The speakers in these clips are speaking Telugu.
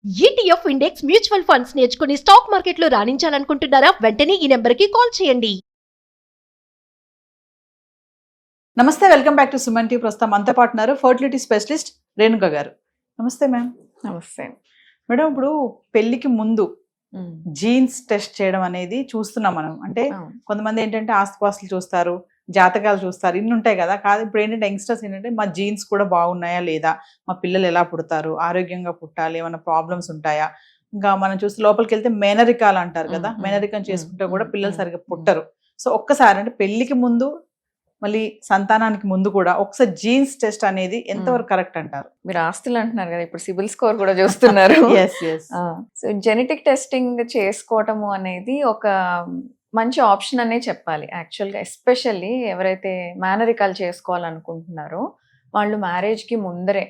ఈటీఎఫ్ ఇండెక్స్ మ్యూచువల్ ఫండ్స్ నేర్చుకుని స్టాక్ మార్కెట్లో రాణించాలనుకుంటున్నారా? వెంటనే ఈ నెంబర్కి కాల్ చేయండి. నమస్తే, welcome back to Suman TV. ప్రస్తుతం మనతో పాటు ఉన్నారు ఫర్టిలిటీ స్పెషలిస్ట్ రేణుక గారు. నమస్తే మ్యామ్. నమస్తే మేడం, ఇప్పుడు పెళ్లికి ముందు జీన్స్ టెస్ట్ చేయడం అనేది చూస్తున్నాం మనం. అంటే కొంతమంది ఏంటంటే ఆస్తిపాస్తులు చూస్తారు, జాతకాలు చూస్తారు, ఇన్ని ఉంటాయి కదా. కాదు, ఇప్పుడు ఏంటంటే యంగ్స్టర్స్ ఏంటంటే మా జీన్స్ కూడా బాగున్నాయా లేదా, మా పిల్లలు ఎలా పుడతారు, ఆరోగ్యంగా పుట్టాలి, ఏమైనా ప్రాబ్లమ్స్ ఉంటాయా, ఇంకా మనం చూస్తే లోపలికి వెళ్తే మేనరికాలు అంటారు కదా, మేనరికం చేసుకుంటే కూడా పిల్లలు సరిగ్గా పుట్టరు. సో ఒక్కసారి అంటే పెళ్లికి ముందు మళ్ళీ సంతానానికి ముందు కూడా ఒకసారి జీన్స్ టెస్ట్ అనేది ఎంతవరకు కరెక్ట్ అంటారు? మీరు ఆస్తులు అంటున్నారు కదా, ఇప్పుడు సిబిల్ స్కోర్ కూడా చూస్తున్నారు. సో జెనెటిక్ టెస్టింగ్ చేసుకోవటము అనేది ఒక మంచి ఆప్షన్ అనే చెప్పాలి యాక్చువల్గా. ఎస్పెషల్లీ ఎవరైతే మేనరికాలు చేసుకోవాలనుకుంటున్నారో వాళ్ళు మ్యారేజ్కి ముందరే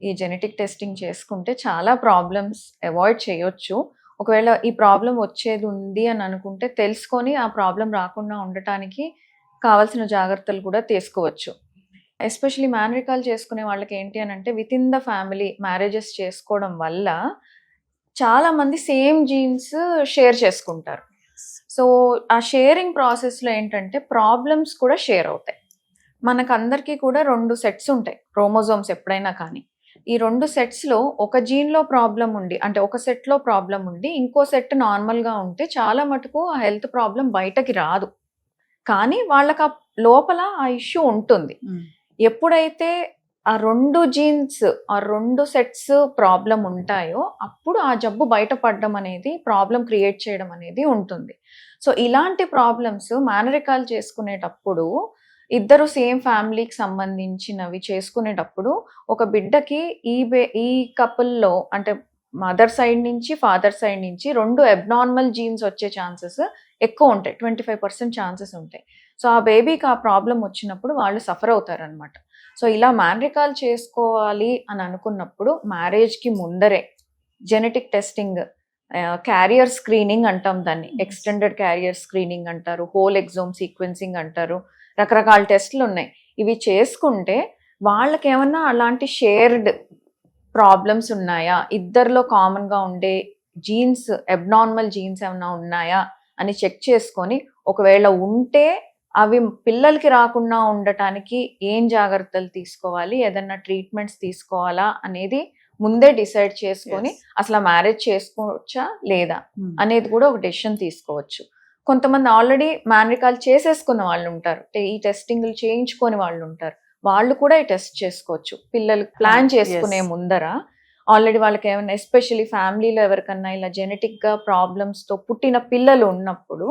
ఈ జెనెటిక్ టెస్టింగ్ చేసుకుంటే చాలా ప్రాబ్లమ్స్ అవాయిడ్ చేయొచ్చు. ఒకవేళ ఈ ప్రాబ్లం వచ్చేది ఉంది అని అనుకుంటే తెలుసుకొని ఆ ప్రాబ్లం రాకుండా ఉండటానికి కావాల్సిన జాగ్రత్తలు కూడా తీసుకోవచ్చు. ఎస్పెషలీ మేనరికాలు చేసుకునే వాళ్ళకి ఏంటి అని అంటే with in the family marriages చేసుకోవడం వల్ల చాలామంది సేమ్ జీన్స్ షేర్ చేసుకుంటారు. సో ఆ షేరింగ్ ప్రాసెస్లో ఏంటంటే ప్రాబ్లమ్స్ కూడా షేర్ అవుతాయి. మనకందరికీ కూడా 2 సెట్స్ ఉంటాయి క్రోమోజోమ్స్ ఎప్పుడైనా కానీ. ఈ 2 సెట్స్లో ఒక జీన్లో ప్రాబ్లం ఉండి, అంటే ఒక సెట్లో ప్రాబ్లం ఉండి ఇంకో సెట్ నార్మల్గా ఉంటే చాలా మటుకు ఆ హెల్త్ ప్రాబ్లం బయటకి రాదు, కానీ వాళ్ళకి ఆ లోపల ఆ ఇష్యూ ఉంటుంది. ఎప్పుడైతే ఆ 2 జీన్స్ ఆ 2 సెట్స్ ప్రాబ్లం ఉంటాయో అప్పుడు ఆ జబ్బు బయటపడడం అనేది, ప్రాబ్లం క్రియేట్ చేయడం అనేది ఉంటుంది. సో ఇలాంటి ప్రాబ్లమ్స్ మేనరికాలు చేసుకునేటప్పుడు ఇద్దరు సేమ్ ఫ్యామిలీకి సంబంధించినవి చేసుకునేటప్పుడు ఒక బిడ్డకి ఈ కపుల్లో అంటే మదర్ సైడ్ నుంచి ఫాదర్ సైడ్ నుంచి 2 అబ్నార్మల్ జీన్స్ వచ్చే ఛాన్సెస్ ఎక్కువ ఉంటాయి. 25% ఛాన్సెస్ ఉంటాయి. సో ఆ బేబీకి ఆ ప్రాబ్లం వచ్చినప్పుడు వాళ్ళు సఫర్ అవుతారనమాట. సో ఇలా మేనరికాలు చేసుకోవాలి అని అనుకున్నప్పుడు మ్యారేజ్కి ముందరే జెనెటిక్ టెస్టింగ్, క్యారియర్ స్క్రీనింగ్ అంటాం దాన్ని, ఎక్స్టెండెడ్ క్యారియర్ స్క్రీనింగ్ అంటారు, హోల్ ఎగ్జోమ్ సీక్వెన్సింగ్ అంటారు, రకరకాల టెస్టులు ఉన్నాయి. ఇవి చేసుకుంటే వాళ్ళకి ఏమన్నా అలాంటి షేర్డ్ ప్రాబ్లమ్స్ ఉన్నాయా, ఇద్దరిలో కామన్గా ఉండే జీన్స్, అబ్నార్మల్ జీన్స్ ఏమైనా ఉన్నాయా అని చెక్ చేసుకొని ఒకవేళ ఉంటే అవి పిల్లలకి రాకుండా ఉండటానికి ఏం జాగ్రత్తలు తీసుకోవాలి, ఏదన్నా ట్రీట్మెంట్స్ తీసుకోవాలా అనేది ముందే డిసైడ్ చేసుకొని అసలు మ్యారేజ్ చేసుకోవచ్చా లేదా అనేది కూడా ఒక డెసిషన్ తీసుకోవచ్చు. కొంతమంది ఆల్రెడీ మేనరికాలు చేసేసుకున్న వాళ్ళు ఉంటారు, ఈ టెస్టింగ్లు చేయించుకొని వాళ్ళు ఉంటారు, వాళ్ళు కూడా ఈ టెస్ట్ చేసుకోవచ్చు. పిల్లలు ప్లాన్ చేసుకునే ముందర ఆల్రెడీ వాళ్ళకి ఏమైనా, ఎస్పెషల్లీ ఫ్యామిలీలో ఎవరికన్నా ఇలా జెనెటిక్గా ప్రాబ్లమ్స్తో పుట్టిన పిల్లలు ఉన్నప్పుడు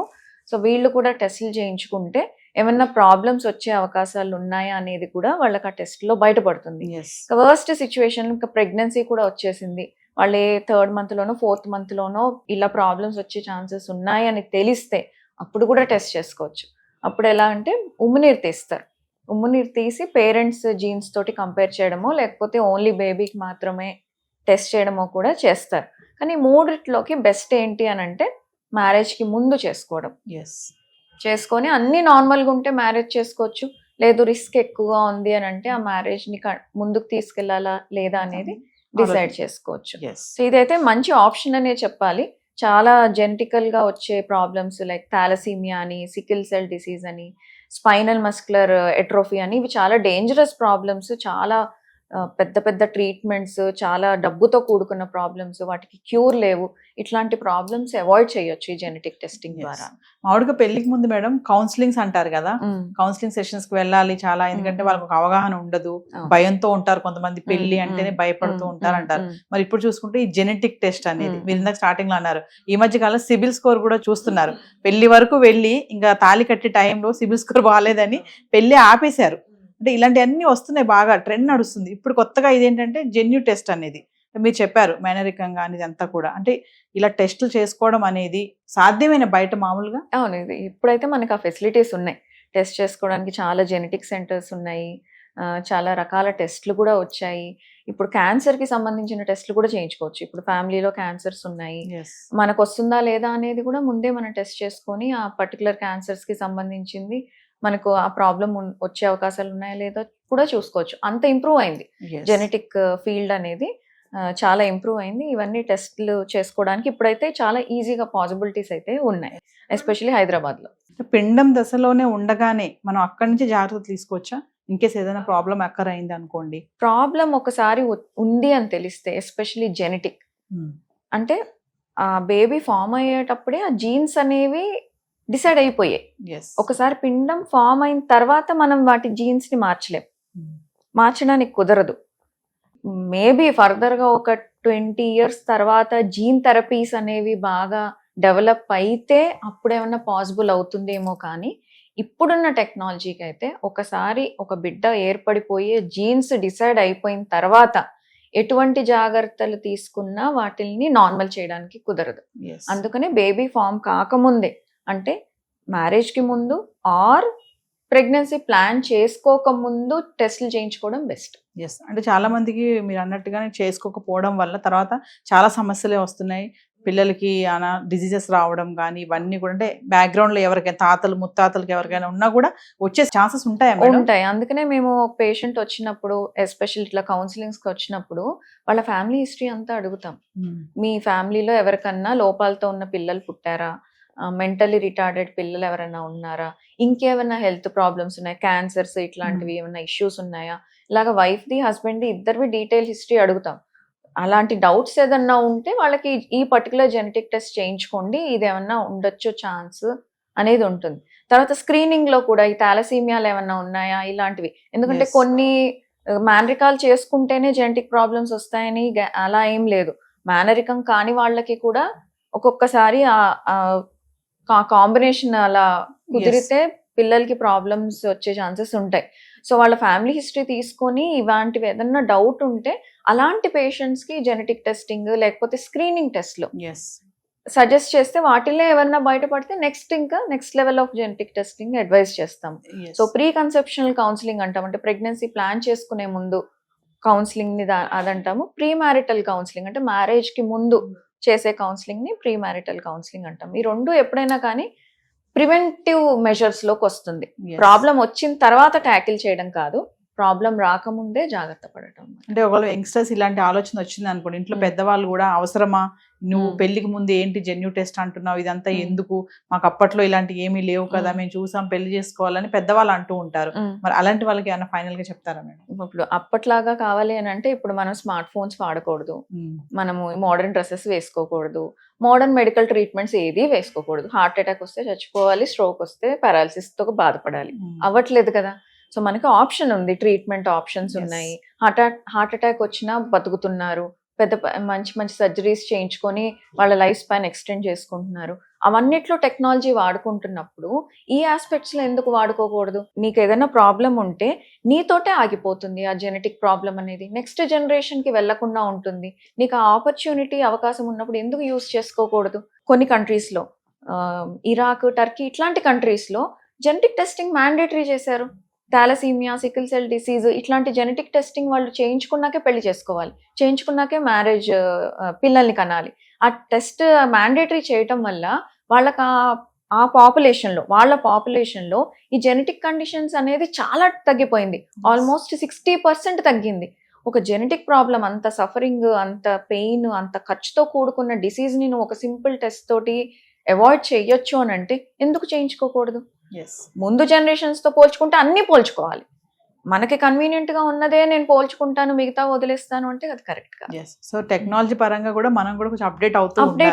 సో వీళ్ళు కూడా టెస్టులు చేయించుకుంటే ఏమన్నా ప్రాబ్లమ్స్ వచ్చే అవకాశాలు ఉన్నాయా అనేది కూడా వాళ్ళకి ఆ టెస్ట్లో బయటపడుతుంది. వర్స్ట్ సిచ్యువేషన్ ఇంకా ప్రెగ్నెన్సీ కూడా వచ్చేసింది, వాళ్ళు 3rd మంత్లోనో 4th మంత్లోనో ఇలా ప్రాబ్లమ్స్ వచ్చే ఛాన్సెస్ ఉన్నాయని తెలిస్తే అప్పుడు కూడా టెస్ట్ చేసుకోవచ్చు. అప్పుడు ఎలా అంటే ఉమ్మినీరు తీస్తారు, ఉమ్మునీరు తీసి పేరెంట్స్ జీన్స్ తోటి కంపేర్ చేయడమో లేకపోతే ఓన్లీ బేబీకి మాత్రమే టెస్ట్ చేయడమో కూడా చేస్తారు. కానీ 3 బెస్ట్ ఏంటి అని అంటే మ్యారేజ్కి ముందు చేసుకోవడం. చేసుకొని అన్నీ నార్మల్గా ఉంటే మ్యారేజ్ చేసుకోవచ్చు, లేదు రిస్క్ ఎక్కువగా ఉంది అని అంటే ఆ మ్యారేజ్ని ముందుకు తీసుకెళ్లాలా లేదా అనేది డిసైడ్ చేసుకోవచ్చు. సో ఇదైతే మంచి ఆప్షన్ అనే చెప్పాలి. చాలా జెనెటికల్గా వచ్చే ప్రాబ్లమ్స్ లైక్ థాలసీమియా అని, సికిల్ సెల్ డిసీజ్ అని, స్పైనల్ మస్కులర్ ఎట్రోఫీ అని, ఇవి చాలా డేంజరస్ ప్రాబ్లమ్స్, చాలా పెద్ద పెద్ద ట్రీట్మెంట్స్, చాలా డబ్బుతో కూడుకున్న ప్రాబ్లమ్స్, వాటికి క్యూర్ లేవు. ఇట్లాంటి ప్రాబ్లమ్స్ అవాయిడ్ చేయొచ్చు ఈ జెనెటిక్ టెస్టింగ్ ద్వారా. మామూలుగా పెళ్లికి ముందు మేడం కౌన్సిలింగ్స్ అంటారు కదా, కౌన్సిలింగ్ సెషన్స్ కి వెళ్ళాలి చాలా, ఎందుకంటే వాళ్ళకి ఒక అవగాహన ఉండదు, భయంతో ఉంటారు కొంతమంది, పెళ్లి అంటేనే భయపడుతూ ఉంటారు అంటారు. మరి ఇప్పుడు చూసుకుంటే ఈ జెనెటిక్ టెస్ట్ అనేది మీరు ఇందాక స్టార్టింగ్ లో అన్నారు, ఈ మధ్య కాలంలో సిబిల్ స్కోర్ కూడా చూస్తున్నారు. పెళ్లి వరకు వెళ్ళి ఇంకా తాళి కట్టే టైంలో సిబిల్ స్కోర్ బాగాలేదని పెళ్లి ఆపేశారు. అంటే ఇలాంటివన్నీ వస్తున్నాయి, బాగా ట్రెండ్ నడుస్తుంది. ఇప్పుడు కొత్తగా ఇదేంటంటే జెన్యూ టెస్ట్ అనేది మీరు చెప్పారు, మేనరికంగా అనేది అంతా కూడా. అంటే ఇలా టెస్టులు చేసుకోవడం అనేది సాధ్యమైన బయట మామూలుగా? అవును, ఇది ఇప్పుడైతే మనకు ఆ ఫెసిలిటీస్ ఉన్నాయి, టెస్ట్ చేసుకోవడానికి చాలా జెనెటిక్ సెంటర్స్ ఉన్నాయి, చాలా రకాల టెస్ట్లు కూడా వచ్చాయి. ఇప్పుడు క్యాన్సర్కి సంబంధించిన టెస్ట్లు కూడా చేయించుకోవచ్చు. ఇప్పుడు ఫ్యామిలీలో క్యాన్సర్స్ ఉన్నాయి, మనకు వస్తుందా లేదా అనేది కూడా ముందే మనం టెస్ట్ చేసుకొని ఆ పర్టికులర్ క్యాన్సర్స్కి సంబంధించింది మనకు ఆ ప్రాబ్లం వచ్చే అవకాశాలు ఉన్నాయా లేదో కూడా చూసుకోవచ్చు. అంత ఇంప్రూవ్ అయింది జెనెటిక్ ఫీల్డ్ అనేది. చాలా ఇంప్రూవ్ అయింది. ఇవన్నీ టెస్ట్లు చేసుకోవడానికి ఇప్పుడైతే చాలా ఈజీగా పాసిబిలిటీస్ అయితే ఉన్నాయి, ఎస్పెషల్లీ హైదరాబాద్లో. పిండం దశలోనే ఉండగానే మనం అక్కడి నుంచి జాగ్రత్తలు తీసుకోవచ్చా? ఇన్ కేస్ ఏదైనా ప్రాబ్లం అక్కర్ అయింది అనుకోండి. ప్రాబ్లం ఒకసారి ఉంది అని తెలిస్తే, ఎస్పెషల్లీ జెనెటిక్, అంటే ఆ బేబీ ఫామ్ అయ్యేటప్పుడే ఆ జీన్స్ అనేవి డిసైడ్ అయిపోయాయి. ఒకసారి పిండం ఫామ్ అయిన తర్వాత మనం వాటి జీన్స్ ని మార్చలేం, మార్చడానికి కుదరదు. మేబీ ఫర్దర్గా ఒక 20 years తర్వాత జీన్ థెరపీస్ అనేవి బాగా డెవలప్ అయితే అప్పుడేమన్నా పాసిబుల్ అవుతుందేమో, కానీ ఇప్పుడున్న టెక్నాలజీకి అయితే ఒకసారి ఒక బిడ్డ ఏర్పడిపోయే జీన్స్ డిసైడ్ అయిపోయిన తర్వాత ఎటువంటి జాగ్రత్తలు తీసుకున్నా వాటిని నార్మల్ చేయడానికి కుదరదు. అందుకనే బేబీ ఫామ్ కాకముందే, అంటే మ్యారేజ్కి ముందు ఆర్ ప్రెగ్నెన్సీ ప్లాన్ చేసుకోక ముందు టెస్ట్లు చేయించుకోవడం బెస్ట్. అంటే చాలా మందికి మీరు అన్నట్టుగానే చేసుకోకపోవడం వల్ల తర్వాత చాలా సమస్యలే వస్తున్నాయి. పిల్లలకి డిజీజెస్ రావడం కానీ ఇవన్నీ కూడా, అంటే బ్యాక్గ్రౌండ్ లో ఎవరికైనా తాతలు ముత్తాతలకి ఎవరికైనా ఉన్నా కూడా వచ్చే ఛాన్సెస్ ఉంటాయి. అందుకనే మేము పేషెంట్ వచ్చినప్పుడు, ఎస్పెషల్ ఇట్లా కౌన్సిలింగ్స్కి వచ్చినప్పుడు వాళ్ళ ఫ్యామిలీ హిస్టరీ అంతా అడుగుతాం. మీ ఫ్యామిలీలో ఎవరికన్నా లోపాలతో ఉన్న పిల్లలు పుట్టారా, మెంటలీ రిటార్డెడ్ పిల్లలు ఎవరైనా ఉన్నారా, ఇంకేమైనా హెల్త్ ప్రాబ్లమ్స్ ఉన్నాయా, క్యాన్సర్స్ ఇట్లాంటివి ఏమైనా ఇష్యూస్ ఉన్నాయా, ఇలాగ వైఫ్ది హస్బెండ్ది ఇద్దరివి డీటెయిల్ హిస్టరీ అడుగుతాం. అలాంటి డౌట్స్ ఏదన్నా ఉంటే వాళ్ళకి ఈ పర్టికులర్ జెనెటిక్ టెస్ట్ చేయించుకోండి, ఇది ఏమన్నా ఉండొచ్చు ఛాన్స్ అనేది ఉంటుంది. తర్వాత స్క్రీనింగ్ లో కూడా ఈ థాలసీమియాలు ఏమన్నా ఉన్నాయా ఇలాంటివి, ఎందుకంటే కొన్ని మేనరికాలు చేసుకుంటేనే జెనెటిక్ ప్రాబ్లమ్స్ వస్తాయని అలా ఏం లేదు. మేనరికం కాని వాళ్ళకి కూడా ఒక్కొక్కసారి కాంబినేషన్ అలా కుదిరితే పిల్లలకి ప్రాబ్లమ్స్ వచ్చే ఛాన్సెస్ ఉంటాయి. సో వాళ్ళ ఫ్యామిలీ హిస్టరీ తీసుకొని ఇలాంటివి ఏదన్నా డౌట్ ఉంటే అలాంటి పేషెంట్స్ కి జెనెటిక్ టెస్టింగ్ లేకపోతే స్క్రీనింగ్ టెస్ట్లు సజెస్ట్ చేస్తే వాటిల్లో ఏమన్నా బయటపడితే next level of genetic testing advise చేస్తాం. సో ప్రీ కన్సెప్షనల్ కౌన్సిలింగ్ అంటాం, అంటే ప్రెగ్నెన్సీ ప్లాన్ చేసుకునే ముందు కౌన్సిలింగ్ ని అదంటాము. ప్రీ మ్యారిటల్ కౌన్సిలింగ్ అంటే మ్యారేజ్ కి ముందు చేసే కౌన్సిలింగ్ ని ప్రీ మ్యారిటల్ కౌన్సిలింగ్ అంటాం. ఈ రెండు ఎప్పుడైనా కానీ ప్రివెంటివ్ మెజర్స్ లోకి వస్తుంది. ప్రాబ్లం వచ్చిన తర్వాత ట్యాకిల్ చేయడం కాదు, ప్రాబ్లం రాకముందే జాగ్రత్త పడటం. అంటే ఒకవేళ యంగ్స్టర్స్ ఇలాంటి ఆలోచన వచ్చింది అనుకోండి, ఇంట్లో పెద్దవాళ్ళు కూడా అవసరమా, నువ్వు పెళ్లికి ముందు ఏంటి జెన్యూ టెస్ట్ అంటున్నావు, ఇదంతా ఎందుకు, మాకు అప్పట్లో ఇలాంటి ఏమీ లేవు కదా, మేము చూసాం పెళ్లి చేసుకోవాలని పెద్దవాళ్ళు అంటూ ఉంటారు. మరి అలాంటి వాళ్ళకి ఏమైనా ఫైనల్ గా చెప్తారా మేడం? ఇప్పుడు అప్పట్లాగా కావాలి అని అంటే ఇప్పుడు మనం స్మార్ట్ ఫోన్స్ వాడకూడదు, మనము మోడర్న్ డ్రెస్సెస్ వేసుకోకూడదు, మోడర్న్ మెడికల్ ట్రీట్మెంట్స్ ఏది వేసుకోకూడదు. హార్ట్ అటాక్ వస్తే చచ్చిపోవాలి, స్ట్రోక్ వస్తే పారాలిసిస్ తో బాధపడాలి, అవ్వట్లేదు కదా. సో మనకి ఆప్షన్ ఉంది, ట్రీట్మెంట్ ఆప్షన్స్ ఉన్నాయి. హార్ట్ అటాక్ వచ్చినా బతుకుతున్నారు, మంచి మంచి సర్జరీస్ చేయించుకొని వాళ్ళ లైఫ్ స్పాన్ ఎక్స్టెండ్ చేసుకుంటున్నారు. అవన్నిట్లో టెక్నాలజీ వాడుకుంటున్నప్పుడు ఈ ఆస్పెక్ట్స్ లో ఎందుకు వాడుకోకూడదు? నీకు ఏదైనా ప్రాబ్లం ఉంటే నీతోటే ఆగిపోతుంది ఆ జెనెటిక్ ప్రాబ్లం అనేది, నెక్స్ట్ జనరేషన్ కి వెళ్లకుండా ఉంటుంది. నీకు ఆ ఆపర్చునిటీ అవకాశం ఉన్నప్పుడు ఎందుకు యూజ్ చేసుకోకూడదు? కొన్ని కంట్రీస్ లో, ఇరాక్, టర్కీ ఇట్లాంటి కంట్రీస్ లో జెనెటిక్ టెస్టింగ్ మ్యాండేటరీ చేశారు. థాలసీమియా, సికిల్ సెల్ డిసీజ్ ఇట్లాంటి జెనెటిక్ టెస్టింగ్ వాళ్ళు చేయించుకున్నాకే పెళ్లి చేసుకోవాలి, చేయించుకున్నాకే మ్యారేజ్ పిల్లల్ని కనాలి. ఆ టెస్ట్ మ్యాండేటరీ చేయటం వల్ల వాళ్ళకి వాళ్ళ పాపులేషన్లో ఈ జెనెటిక్ కండిషన్స్ అనేది చాలా తగ్గిపోయింది, ఆల్మోస్ట్ 60% తగ్గింది. ఒక జెనెటిక్ ప్రాబ్లం, అంత సఫరింగ్, అంత పెయిన్, అంత ఖర్చుతో కూడుకున్న డిసీజ్ని నువ్వు ఒక సింపుల్ టెస్ట్ తోటి అవాయిడ్ చేయొచ్చు అని అంటే ఎందుకు చేయించుకోకూడదు? ముందు జనరేషన్స్ తో పోల్చుకుంటే అన్ని పోల్చుకోవాలి. మనకి కన్వీనియంట్ గా ఉన్నదే నేను పోల్చుకుంటాను, మిగతా వదిలేస్తాను అంటే అది కరెక్ట్ కాదు. సో టెక్నాలజీ పరంగా కూడా మనం కూడా కొంచెం అప్డేట్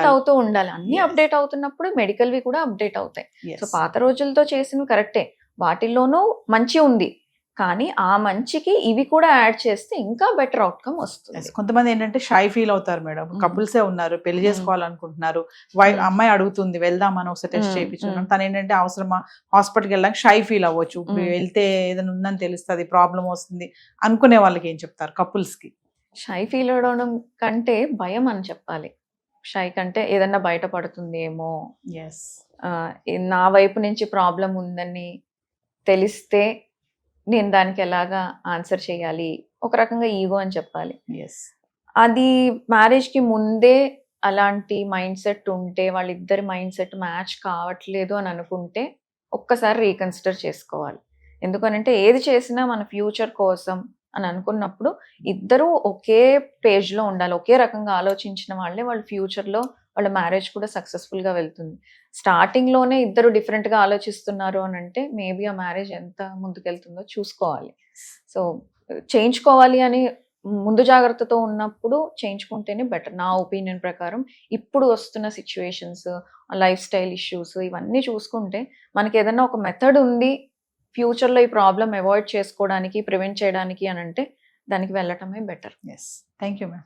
అవుతూ ఉండాలి. అన్ని అప్డేట్ అవుతున్నప్పుడు మెడికల్వి కూడా అప్డేట్ అవుతాయి. సో పాత రోజులతో చేసినవి కరెక్టే, వాటిల్లోనూ మంచి ఉంది, కానీ ఆ మంచికి ఇవి కూడా యాడ్ చేస్తే ఇంకా బెటర్ అవుట్కమ్ వస్తుంది. కొంతమంది ఏంటంటే షై ఫీల్ అవుతారు మేడం, కపుల్సే ఉన్నారు, పెళ్లి చేసుకోవాలనుకుంటున్నారు, అమ్మాయి అడుగుతుంది వెళ్దామని ఒకసారి టెస్ట్ చేయించుకున్నాం, తను ఏంటంటే అవసరమా హాస్పిటల్కి వెళ్ళడానికి షై ఫీల్ అవ్వచ్చు, వెళ్తే ఏదైనా ఉందని తెలుస్తుంది, ప్రాబ్లం వస్తుంది అనుకునే వాళ్ళకి ఏం చెప్తారు కపుల్స్ కి? షై ఫీల్ అవడం కంటే భయం అని చెప్పాలి. షై కంటే ఏదన్నా బయటపడుతుందేమో, నా వైపు నుంచి ప్రాబ్లం ఉందని తెలిస్తే నేను దానికి ఎలాగా ఆన్సర్ చేయాలి, ఒక రకంగా ఈగో అని చెప్పాలి. అది మ్యారేజ్కి ముందే అలాంటి మైండ్ సెట్ ఉంటే, వాళ్ళిద్దరి మైండ్ సెట్ మ్యాచ్ కావట్లేదు అని అనుకుంటే ఒక్కసారి రీకన్సిడర్ చేసుకోవాలి. ఎందుకనంటే ఏది చేసినా మన ఫ్యూచర్ కోసం అని అనుకున్నప్పుడు ఇద్దరు ఒకే పేజ్ లో ఉండాలి, ఒకే రకంగా ఆలోచించిన వాళ్ళే వాళ్ళ ఫ్యూచర్ లో వాళ్ళ మ్యారేజ్ కూడా సక్సెస్ఫుల్ గా వెళ్తుంది. స్టార్టింగ్ లోనే ఇద్దరు డిఫరెంట్ గా ఆలోచిస్తున్నారు అని అంటే మేబీ ఆ మ్యారేజ్ ఎంత ముందుకెళ్తుందో చూసుకోవాలి. సో చేయించుకోవాలి అని ముందు జాగ్రత్తతో ఉన్నప్పుడు చేయించుకుంటేనే బెటర్ నా ఒపీనియన్ ప్రకారం. ఇప్పుడు వస్తున్న సిచ్యువేషన్స్, లైఫ్ స్టైల్ ఇష్యూస్ ఇవన్నీ చూసుకుంటే మనకి ఏదైనా ఒక మెథడ్ ఉంది ఫ్యూచర్లో ఈ ప్రాబ్లం అవాయిడ్ చేసుకోవడానికి, ప్రివెంట్ చేయడానికి అని అంటే దానికి వెళ్ళటమే better. Yes, thank you ma'am.